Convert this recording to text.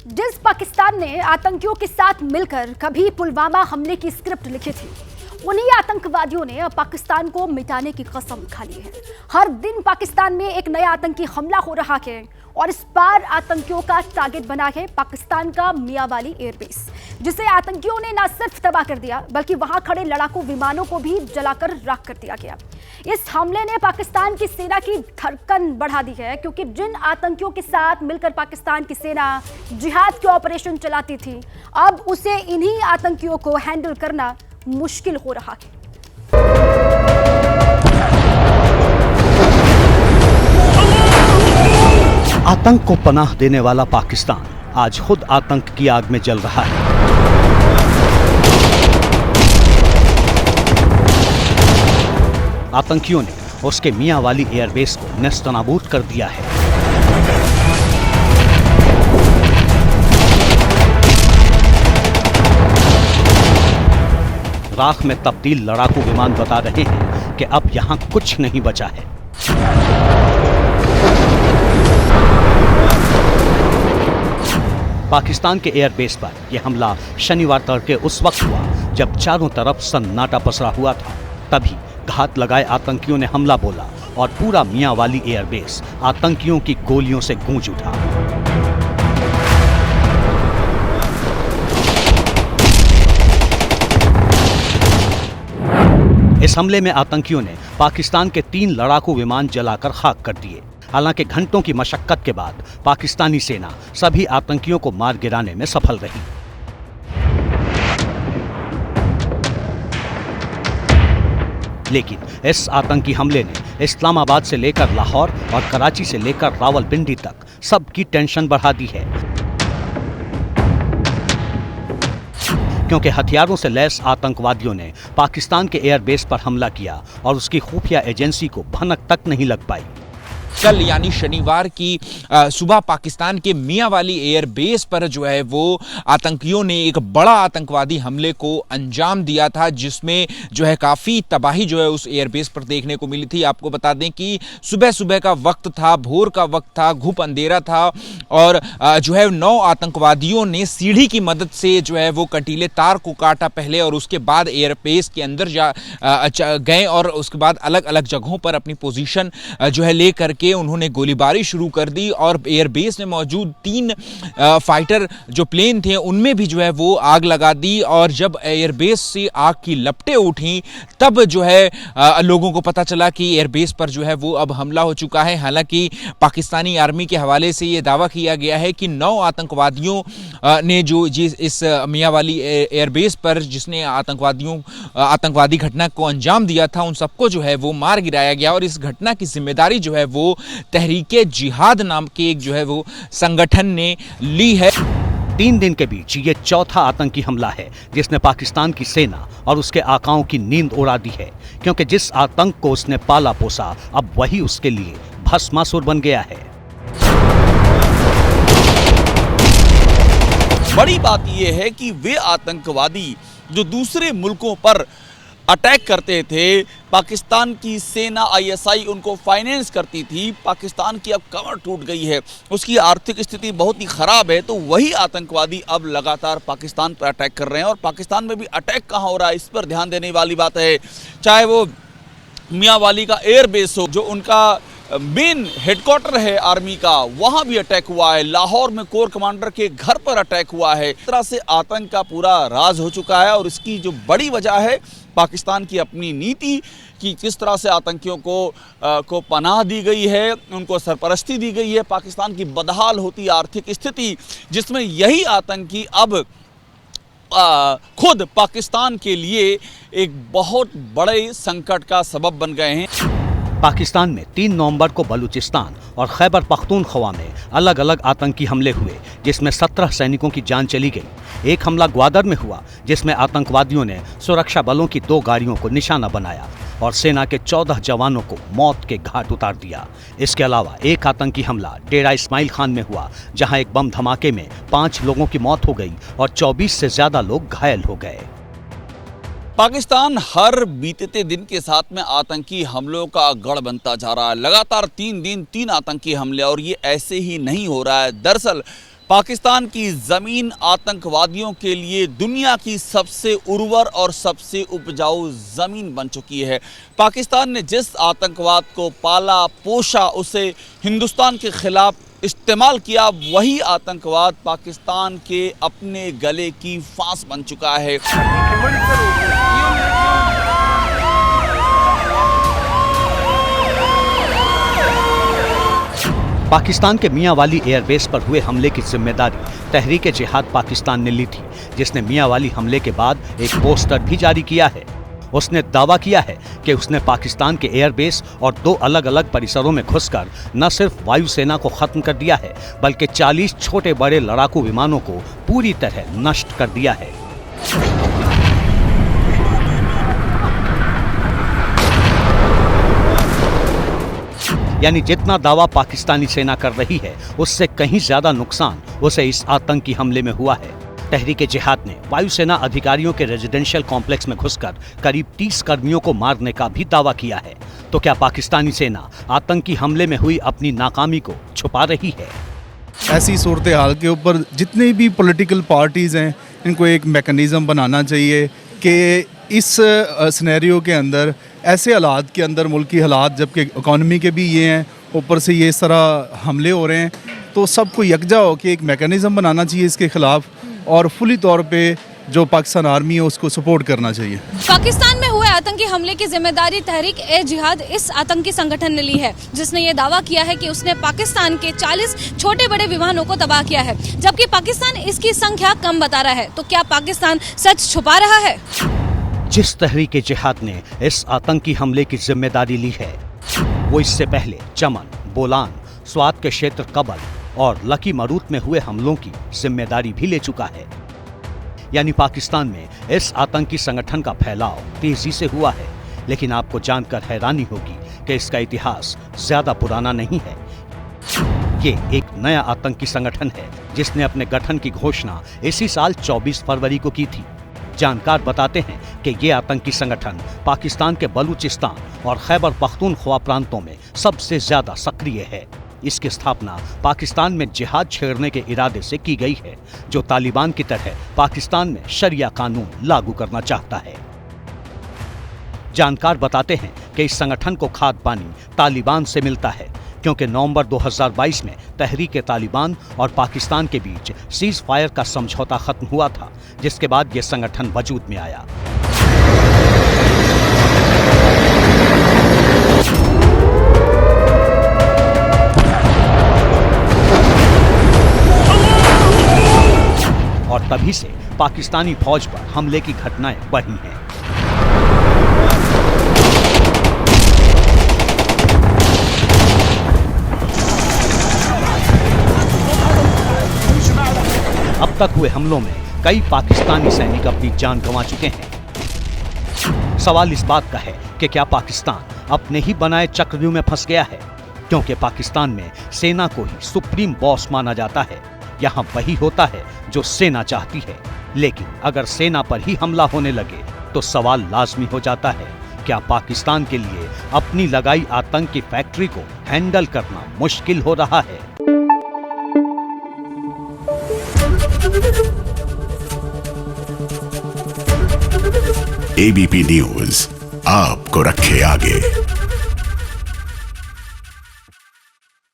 जिस पाकिस्तान ने आतंकियों के साथ मिलकर कभी पुलवामा हमले की स्क्रिप्ट लिखी थी, उन्हीं आतंकवादियों ने अब पाकिस्तान को मिटाने की कसम खा ली है। हर दिन पाकिस्तान में एक नया आतंकी हमला हो रहा है और इस बार आतंकियों का टारगेट बना है पाकिस्तान का मियांवाली एयरबेस, जिसे आतंकियों ने न सिर्फ तबाह कर दिया बल्कि वहां खड़े लड़ाकू विमानों को भी जलाकर राख कर दिया गया। इस हमले ने पाकिस्तान की सेना की धड़कन बढ़ा दी है, क्योंकि जिन आतंकियों के साथ मिलकर पाकिस्तान की सेना जिहाद के ऑपरेशन चलाती थी, अब उसे इन्हीं आतंकियों को हैंडल करना मुश्किल हो रहा है। आतंक को पनाह देने वाला पाकिस्तान आज खुद आतंक की आग में जल रहा है। आतंकियों ने उसके मियांवाली एयरबेस को नेस्तनाबूद कर दिया है। राख में तब्दील लड़ाकू विमान बता रहे हैं कि अब यहां कुछ नहीं बचा है। पाकिस्तान के एयरबेस पर यह हमला शनिवार तड़के उस वक्त हुआ जब चारों तरफ सन्नाटा पसरा हुआ था। तभी घात लगाए आतंकियों ने हमला बोला और पूरा मियांवाली एयरबेस आतंकियों की गोलियों से गूंज उठा। इस हमले में आतंकियों ने पाकिस्तान के 3 लड़ाकू विमान जलाकर खाक कर दिए। हालांकि घंटों की मशक्कत के बाद पाकिस्तानी सेना सभी आतंकियों को मार गिराने में सफल रही। लेकिन इस आतंकी हमले ने इस्लामाबाद से लेकर लाहौर और कराची से लेकर रावलपिंडी तक सबकी टेंशन बढ़ा दी है, क्योंकि हथियारों से लैस आतंकवादियों ने पाकिस्तान के एयरबेस पर हमला किया और उसकी खुफिया एजेंसी को भनक तक नहीं लग पाई। कल यानी शनिवार की सुबह पाकिस्तान के मियांवाली एयरबेस पर जो है वो आतंकियों ने एक बड़ा आतंकवादी हमले को अंजाम दिया था, जिसमें जो है काफ़ी तबाही जो है उस एयरबेस पर देखने को मिली थी। आपको बता दें कि सुबह सुबह का वक्त था, भोर का वक्त था, घुप अंधेरा था और जो है 9 आतंकवादियों ने सीढ़ी की मदद से जो है वो कंटीले तार को काटा पहले और उसके बाद एयरबेस के अंदर गए और उसके बाद अलग अलग जगहों पर अपनी पोजीशन जो है ले करके उन्होंने गोलीबारी शुरू कर दी और एयरबेस में मौजूद 3 फाइटर जो प्लेन थे उनमें भी जो है वो आग लगा दी। और जब एयरबेस से आग की लपटें उठी तब जो है लोगों को पता चला कि एयरबेस पर जो है वो अब हमला हो चुका है। हालांकि पाकिस्तानी आर्मी के हवाले से ये दावा किया गया है कि 9 आतंकवादियों ने जो इस मियांवाली एयरबेस पर जिसने आतंकवादी घटना को अंजाम दिया था, उन सबको जो है वो मार गिराया गया और इस घटना की जिम्मेदारी जो है वो तहरीके जिहाद नाम के एक जो है वो संगठन ने ली है। 3 दिन के बीच ये चौथा आतंकी हमला है जिसने पाकिस्तान की सेना और उसके आकाओं की नींद उड़ा दी है, क्योंकि जिस आतंक को उसने पाला पोसा अब वही उसके लिए भस्मासुर बन गया है। बड़ी बात यह है कि वे आतंकवादी जो दूसरे मुल्कों पर अटैक करते थे, पाकिस्तान की सेना ISI उनको फाइनेंस करती थी, पाकिस्तान की अब कमर टूट गई है, उसकी आर्थिक स्थिति बहुत ही ख़राब है, तो वही आतंकवादी अब लगातार पाकिस्तान पर अटैक कर रहे हैं। और पाकिस्तान में भी अटैक कहाँ हो रहा है, इस पर ध्यान देने वाली बात है। चाहे वो मियांवाली का एयरबेस हो, जो उनका मेन हेडक्वार्टर है आर्मी का, वहां भी अटैक हुआ है। लाहौर में कोर कमांडर के घर पर अटैक हुआ है। इस तरह से आतंक का पूरा राज हो चुका है और इसकी जो बड़ी वजह है पाकिस्तान की अपनी नीति कि किस तरह से आतंकियों को पनाह दी गई है, उनको सरपरस्ती दी गई है। पाकिस्तान की बदहाल होती आर्थिक स्थिति, जिसमें यही आतंकी अब खुद पाकिस्तान के लिए एक बहुत बड़े संकट का सबब बन गए हैं। पाकिस्तान में 3 नवंबर को बलूचिस्तान और खैबर पख्तूनख्वा में अलग अलग आतंकी हमले हुए, जिसमें 17 सैनिकों की जान चली गई। एक हमला ग्वादर में हुआ जिसमें आतंकवादियों ने सुरक्षा बलों की 2 गाड़ियों को निशाना बनाया और सेना के 14 जवानों को मौत के घाट उतार दिया। इसके अलावा एक आतंकी हमला डेरा इस्माइल खान में हुआ, जहां एक बम धमाके में 5 लोगों की मौत हो गई और 24 से ज्यादा लोग घायल हो गए। पाकिस्तान हर बीतते दिन के साथ में आतंकी हमलों का गढ़ बनता जा रहा है। लगातार 3 दिन 3 आतंकी हमले, और ये ऐसे ही नहीं हो रहा है। दरअसल पाकिस्तान की ज़मीन आतंकवादियों के लिए दुनिया की सबसे उर्वर और सबसे उपजाऊ ज़मीन बन चुकी है। पाकिस्तान ने जिस आतंकवाद को पाला पोषा, उसे हिंदुस्तान के खिलाफ इस्तेमाल किया, वही आतंकवाद पाकिस्तान के अपने गले की फांस बन चुका है। पाकिस्तान के मियांवाली एयरबेस पर हुए हमले की जिम्मेदारी तहरीक जिहाद पाकिस्तान ने ली थी, जिसने मियांवाली हमले के बाद एक पोस्टर भी जारी किया है। उसने दावा किया है कि उसने पाकिस्तान के एयरबेस और 2 अलग अलग परिसरों में घुसकर न सिर्फ वायुसेना को खत्म कर दिया है, बल्कि 40 छोटे बड़े लड़ाकू विमानों को पूरी तरह नष्ट कर दिया है। यानी जितना दावा पाकिस्तानी सेना कर रही है, उससे कहीं ज्यादा नुकसान उसे इस आतंकी हमले में हुआ है। तहरीक जिहाद ने वायुसेना अधिकारियों के रेजिडेंशियल कॉम्प्लेक्स में घुसकर करीब 30 कर्मियों को मारने का भी दावा किया है। तो क्या पाकिस्तानी सेना आतंकी हमले में हुई अपनी नाकामी को छुपा रही है? ऐसी सूरत हाल के ऊपर जितनी भी पॉलिटिकल पार्टीज़ हैं, इनको एक मैकेनिज़्म बनाना चाहिए कि इस सिनेरियो के अंदर, ऐसे हालात के अंदर, मुल्की हालात जबकि इकॉनमी के भी ये हैं, ऊपर से ये इस तरह हमले हो रहे हैं, तो सबको यकजा हो कि एक मैकेनिज़्म बनाना चाहिए इसके ख़िलाफ़, और फुली तौर पे जो पाकिस्तान आर्मी है उसको सपोर्ट करना चाहिए। पाकिस्तान में हुए आतंकी हमले की जिम्मेदारी तहरीक ए जिहाद इस आतंकी संगठन ने ली है, जिसने ये दावा किया है कि उसने पाकिस्तान के 40 छोटे बड़े विमानों को तबाह किया है, जबकि पाकिस्तान इसकी संख्या कम बता रहा है। तो क्या पाकिस्तान सच छुपा रहा है? जिस तहरीक जिहाद ने इस आतंकी हमले की जिम्मेदारी ली है, वो इससे पहले चमन, बोलान, स्वात के क्षेत्र कबल और लकी मरूत में हुए हमलों की जिम्मेदारी भी ले चुका है। यानी पाकिस्तान में इस आतंकी संगठन का फैलाव तेजी से हुआ है। लेकिन आपको जानकर हैरानी होगी कि इसका इतिहास ज्यादा पुराना नहीं है। ये एक नया आतंकी संगठन है जिसने अपने गठन की घोषणा इसी साल 24 फरवरी को की थी। जानकार बताते हैं कि ये आतंकी संगठन पाकिस्तान के बलूचिस्तान और खैबर पख्तूनख्वा प्रांतों में सबसे ज्यादा सक्रिय है। इसकी स्थापना पाकिस्तान में जिहाद छेड़ने के इरादे से की गई है, जो तालिबान की तरह पाकिस्तान में शरिया कानून लागू करना चाहता है। जानकार बताते हैं कि इस संगठन को खाद पानी तालिबान से मिलता है, क्योंकि नवंबर 2022 में तहरीक तालिबान और पाकिस्तान के बीच सीज फायर का समझौता खत्म हुआ था, जिसके बाद यह संगठन वजूद में आया। और तभी से पाकिस्तानी फौज पर हमले की घटनाएं बढ़ी हैं। अब तक हुए हमलों में कई पाकिस्तानी सैनिक अपनी जान गंवा चुके हैं। सवाल इस बात का है कि क्या पाकिस्तान अपने ही बनाए चक्रव्यूह में फंस गया है, क्योंकि पाकिस्तान में सेना को ही सुप्रीम बॉस माना जाता है। यहाँ वही होता है जो सेना चाहती है। लेकिन अगर सेना पर ही हमला होने लगे तो सवाल लाजमी हो जाता है, क्या पाकिस्तान के लिए अपनी लगाई आतंक की फैक्ट्री को हैंडल करना मुश्किल हो रहा है? एबीपी न्यूज आपको रखे आगे।